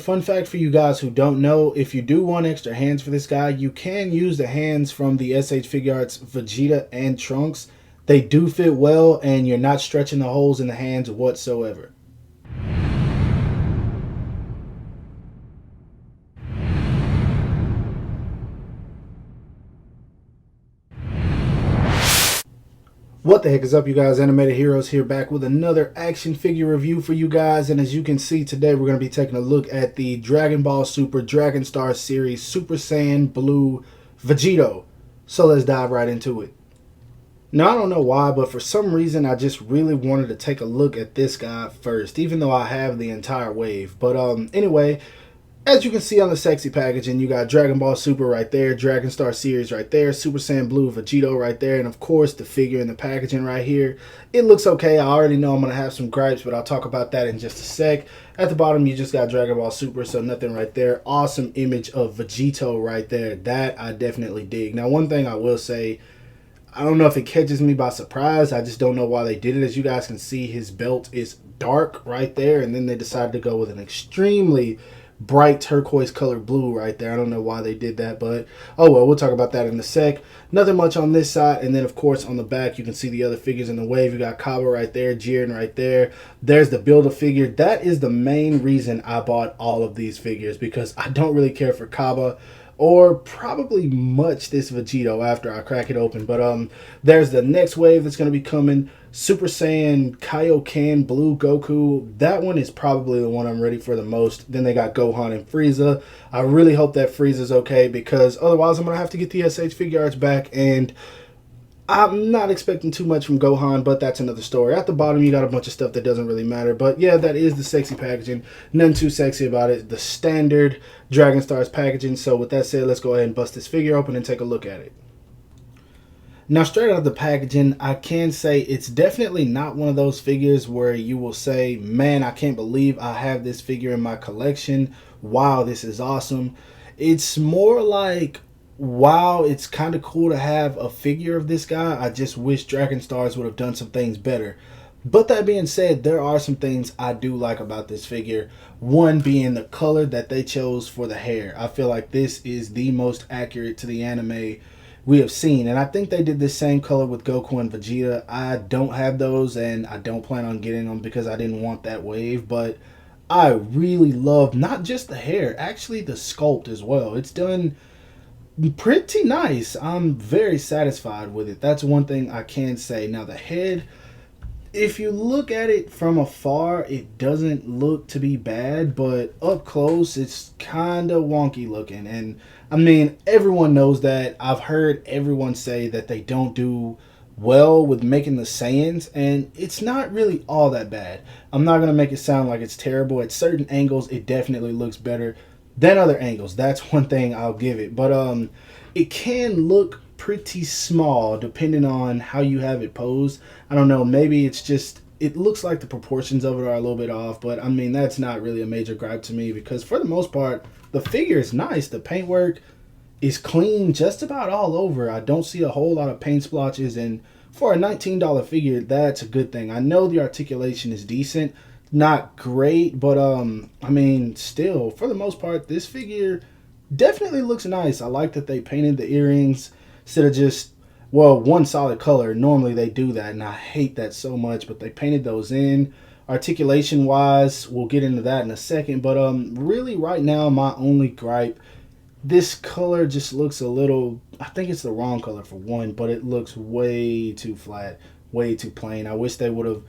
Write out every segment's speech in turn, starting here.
fun fact for you guys who don't know, if you do want extra hands for this guy, you can use the hands from the SH Figuarts Vegeta and Trunks. They do fit well, and you're not stretching the holes in the hands whatsoever. What the heck is up, you guys? Animated Heroes here, back with another action figure review for you guys. And as you can see today, we're going to be taking a look at the Dragon Ball Super Dragon Star Series Super Saiyan Blue Vegito. So let's dive right into it. Now, I don't know why, but for some reason, I just really wanted to take a look at this guy first, even though I have the entire wave. But anyway, as you can see on the sexy packaging, you got Dragon Ball Super right there, Dragon Star Series right there, Super Saiyan Blue Vegito right there, and of course the figure in the packaging right here. It looks okay. I already know I'm going to have some gripes, but I'll talk about that in just a sec. At the bottom, you just got Dragon Ball Super, so nothing right there. Awesome image of Vegito right there. That I definitely dig. Now, one thing I will say, I don't know if it catches me by surprise. I just don't know why they did it. As you guys can see, his belt is dark right there, and then they decided to go with an extremely bright turquoise color blue right there. I don't know why they did that, but oh well, we'll talk about that in a sec. Nothing much on this side, and then of course on the back you can see the other figures in the wave. You got Kaba right there, Jiren right there. There's the Build-A-Figure. That is the main reason I bought all of these figures, because I don't really care for Kaba or probably much this Vegito after I crack it open. But there's the next wave that's going to be coming, Super Saiyan Kaioken Blue Goku. That one is probably the one I'm ready for the most. Then they got Gohan and Frieza. I really hope that Frieza's okay, because otherwise I'm going to have to get the SH Figuarts back, and I'm not expecting too much from Gohan, but that's another story. At the bottom, you got a bunch of stuff that doesn't really matter. But yeah, that is the sexy packaging. Nothing too sexy about it. The standard Dragon Stars packaging. So with that said, let's go ahead and bust this figure open and take a look at it. Now, straight out of the packaging, I can say it's definitely not one of those figures where you will say, man, I can't believe I have this figure in my collection. Wow, this is awesome. It's more like, wow, it's kind of cool to have a figure of this guy. I just wish Dragon Stars would have done some things better. But that being said, there are some things I do like about this figure. One being the color that they chose for the hair. I feel like this is the most accurate to the anime we have seen. And I think they did this same color with Goku and Vegeta. I don't have those, and I don't plan on getting them because I didn't want that wave. But I really love not just the hair, actually the sculpt as well. It's done pretty nice. I'm very satisfied with it. That's one thing I can say. Now the head, if you look at it from afar, it doesn't look to be bad, but up close it's kind of wonky looking. And I mean, everyone knows that. I've heard everyone say that they don't do well with making the Saiyans, and it's not really all that bad. I'm not going to make it sound like it's terrible. At certain angles it definitely looks better than other angles. That's one thing I'll give it. But it can look pretty small depending on how you have it posed. I don't know, maybe it's just, it looks like the proportions of it are a little bit off, but I mean, that's not really a major gripe to me, because for the most part the figure is nice. The paintwork is clean just about all over. I don't see a whole lot of paint splotches, and for a $19 figure, that's a good thing. I know the articulation is decent, not great, but I mean, still, for the most part, this figure definitely looks nice. I like that they painted the earrings instead of just, well, one solid color. Normally they do that, and I hate that so much, but they painted those in. Articulation wise, we'll get into that in a second, but really right now my only gripe, this color just looks a little, I think it's the wrong color for one, but it looks way too flat, way too plain. I wish they would have,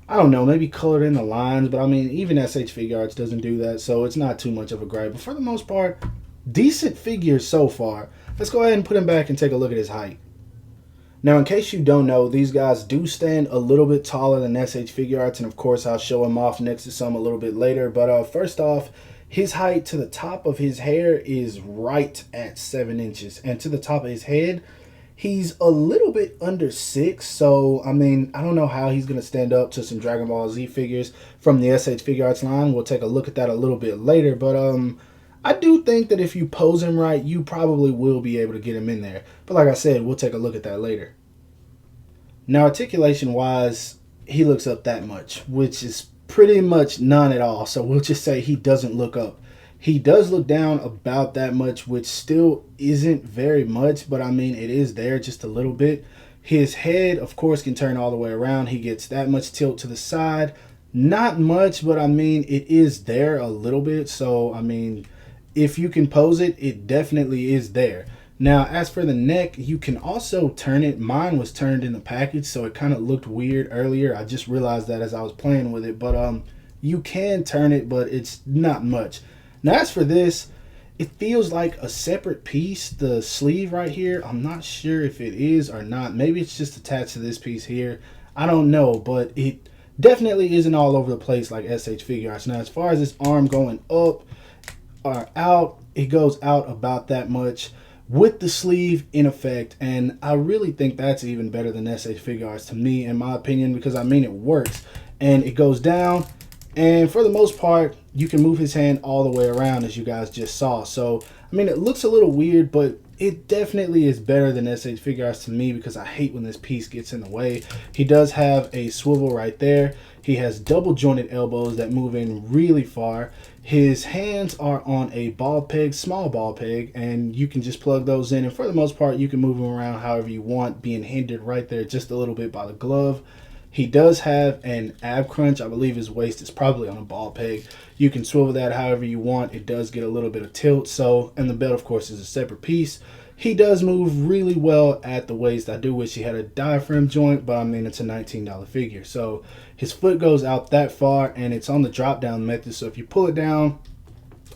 I don't know, maybe colored in the lines, but I mean, even SH Figuarts doesn't do that, so it's not too much of a gripe. But for the most part, decent figures so far. Let's go ahead and put him back and take a look at his height. Now, in case you don't know, these guys do stand a little bit taller than SH Figuarts, and of course, I'll show him off next to some a little bit later. But first off, his height to the top of his hair is right at 7 inches, and to the top of his head, he's a little bit under 6, so, I mean, I don't know how he's going to stand up to some Dragon Ball Z figures from the SH Figuarts line. We'll take a look at that a little bit later, but I do think that if you pose him right, you probably will be able to get him in there. But like I said, we'll take a look at that later. Now, articulation-wise, he looks up that much, which is pretty much none at all, so we'll just say he doesn't look up He does look down about that much, which still isn't very much, but I mean, it is there just a little bit. His head, of course, can turn all the way around. He gets that much tilt to the side. Not much, but I mean, it is there a little bit. So, I mean, if you can pose it, it definitely is there. Now, as for the neck, you can also turn it. Mine was turned in the package, so it kind of looked weird earlier. I just realized that as I was playing with it. But you can turn it, but it's not much. Now, as for this, it feels like a separate piece. The sleeve right here, I'm not sure if it is or not. Maybe it's just attached to this piece here. I don't know, but it definitely isn't all over the place like SH Figure Arts. Now, as far as this arm going up or out, it goes out about that much with the sleeve in effect, and I really think that's even better than SH Figure Arts to me, in my opinion, because I mean, it works. And it goes down, and for the most part, you can move his hand all the way around, as you guys just saw. So, I mean, it looks a little weird, but it definitely is better than SH Figure Arts to me, because I hate when this piece gets in the way. He does have a swivel right there. He has double jointed elbows that move in really far. His hands are on a ball peg, small ball peg, and you can just plug those in. And for the most part, you can move them around however you want, being hindered right there just a little bit by the glove. He does have an ab crunch. I believe his waist is probably on a ball peg. You can swivel that however you want. It does get a little bit of tilt. So, and the belt, of course, is a separate piece. He does move really well at the waist. I do wish he had a diaphragm joint, but I mean, it's a $19 figure. So his foot goes out that far, and it's on the drop down method. So if you pull it down,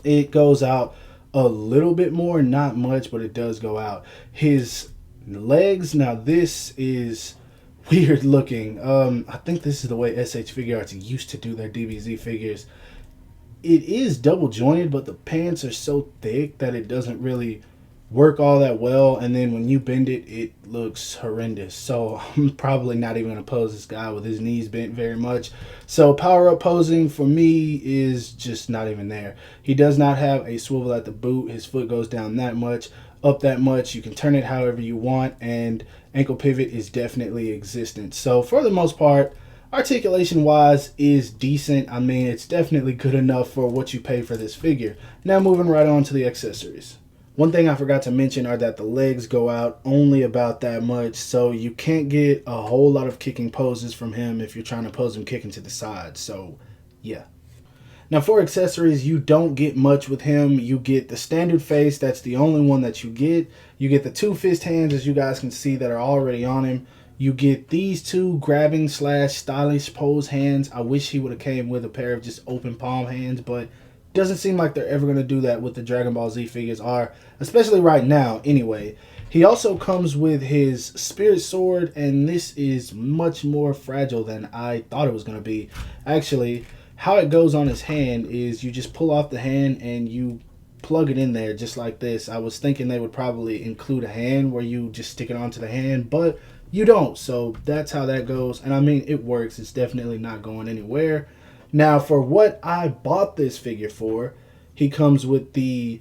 it goes out a little bit more, not much, but it does go out. His legs, now this is weird looking. I think this is the way SH Figure Arts used to do their DBZ figures. It is double jointed, but the pants are so thick that it doesn't really work all that well, and then when you bend it, it looks horrendous. So I'm probably not even going to pose this guy with his knees bent very much. So power up posing for me is just not even there. He does not have a swivel at the boot. His foot goes down that much, up that much. You can turn it however you want, and ankle pivot is definitely existent. So for the most part, articulation wise is decent. I mean, it's definitely good enough for what you pay for this figure. Now moving right on to the accessories. One thing I forgot to mention are that the legs go out only about that much, so you can't get a whole lot of kicking poses from him if you're trying to pose him kicking to the side. So, yeah. Now, for accessories, you don't get much with him. You get the standard face. That's the only one that you get. You get the two fist hands, as you guys can see, that are already on him. You get these two grabbing / stylish pose hands. I wish he would have came with a pair of just open palm hands, but doesn't seem like they're ever going to do that with the Dragon Ball Z figures, are especially right now anyway. He also comes with his spirit sword, and this is much more fragile than I thought it was going to be. Actually, how it goes on his hand is you just pull off the hand and you plug it in there just like this. I was thinking they would probably include a hand where you just stick it onto the hand, but you don't. So that's how that goes, and I mean, it works. It's definitely not going anywhere. Now, for what I bought this figure for, he comes with the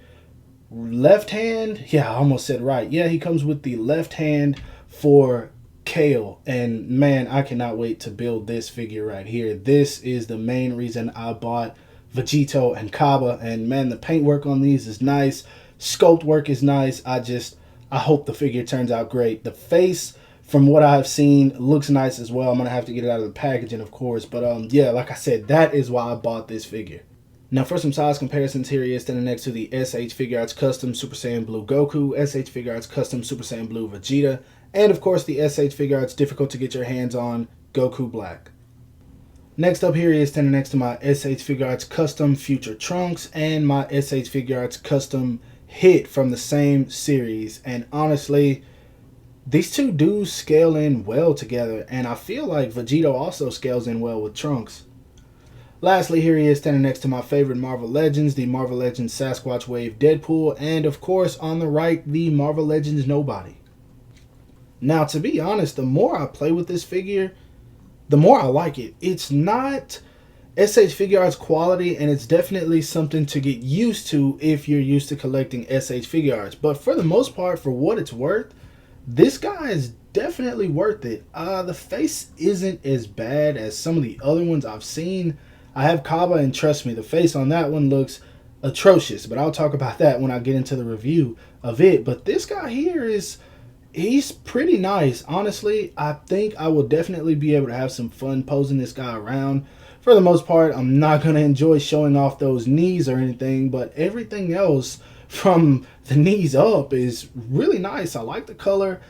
left hand. Yeah, I almost said right. Yeah, he comes with the left hand for Kale. And man, I cannot wait to build this figure right here. This is the main reason I bought Vegito and Kaba. And man, the paintwork on these is nice. Sculpt work is nice. I hope the figure turns out great. The face, from what I've seen, looks nice as well. I'm going to have to get it out of the packaging, of course. But yeah, like I said, that is why I bought this figure. Now, for some size comparisons, here he is standing next to the SH Figure Arts Custom Super Saiyan Blue Goku, SH Figure Arts Custom Super Saiyan Blue Vegeta, and of course the SH Figure Arts difficult to get your hands on Goku Black. Next up, here he is standing next to my SH Figure Arts Custom Future Trunks and my SH Figure Arts Custom Hit from the same series. And honestly, these two do scale in well together, and I feel like Vegito also scales in well with Trunks. Lastly, here he is standing next to my favorite Marvel Legends, the Marvel Legends Sasquatch Wave Deadpool, and of course on the right, the Marvel Legends Nobody. Now, to be honest, the more I play with this figure, the more I like it. It's not SH Figure Arts quality, and it's definitely something to get used to if you're used to collecting SH Figure Arts. But for the most part, for what it's worth, this guy is definitely worth it. The face isn't as bad as some of the other ones I've seen. I have Kaba, and trust me, the face on that one looks atrocious, but I'll talk about that when I get into the review of it. But this guy here he's pretty nice. Honestly, I think I will definitely be able to have some fun posing this guy around. For the most part, I'm not going to enjoy showing off those knees or anything, but everything else from the knees up is really nice. I like the color.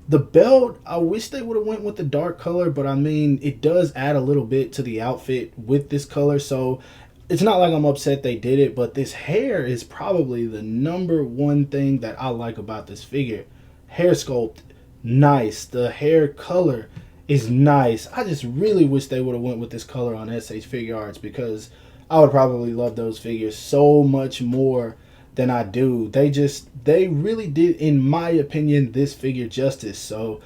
The belt, I wish they would have went with the dark color, but I mean, it does add a little bit to the outfit with this color, so it's not like I'm upset they did it. But this hair is probably the number one thing that I like about this figure. Hair sculpt, nice. The hair color is nice. I just really wish they would have went with this color on SH Figure Arts, because I would probably love those figures so much more than I do. They really did, in my opinion, this figure justice. So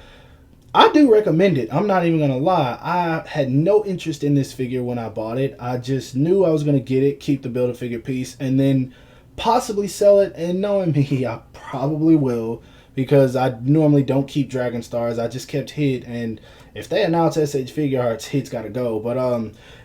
I do recommend it. I'm not even gonna lie. I had no interest in this figure when I bought it. I just knew I was gonna get it, keep the Build-A-Figure piece, and then possibly sell it. And knowing me, I probably will, because I normally don't keep Dragon Stars. I just kept Hit, and if they announce SH Figure Arts, Hit's gotta go. But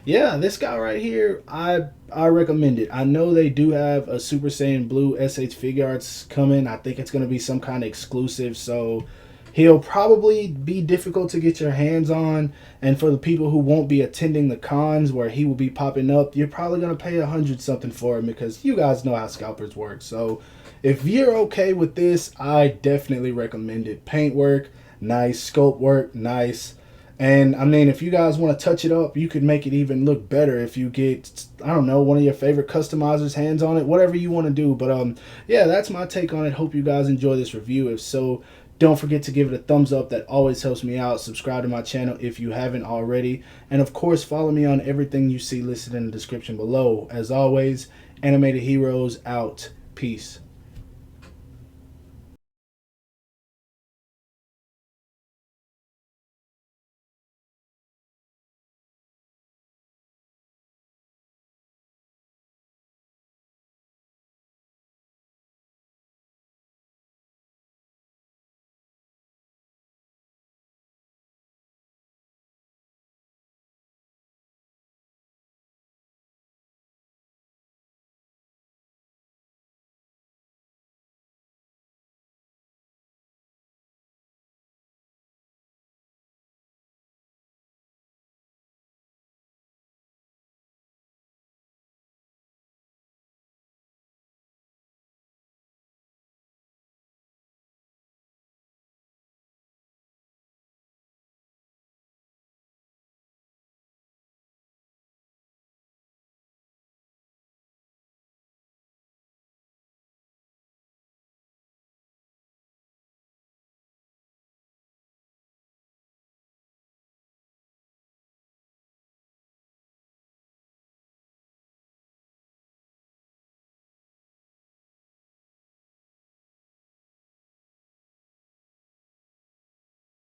yeah, this guy right here, I recommend it. I know they do have a Super Saiyan Blue SH Figure Arts coming. I think it's gonna be some kind of exclusive, so he'll probably be difficult to get your hands on. And for the people who won't be attending the cons where he will be popping up, you're probably gonna pay 100 something for him, because you guys know how scalpers work. So if you're okay with this, I definitely recommend it. Paintwork, nice. Sculpt work, nice. And I mean, if you guys want to touch it up, you could make it even look better if you get, I don't know, one of your favorite customizers' hands on it, whatever you want to do. But yeah, that's my take on it. Hope you guys enjoy this review. If so, don't forget to give it a thumbs up. That always helps me out. Subscribe to my channel if you haven't already. And of course, follow me on everything you see listed in the description below. As always, Animated Heroes out. Peace.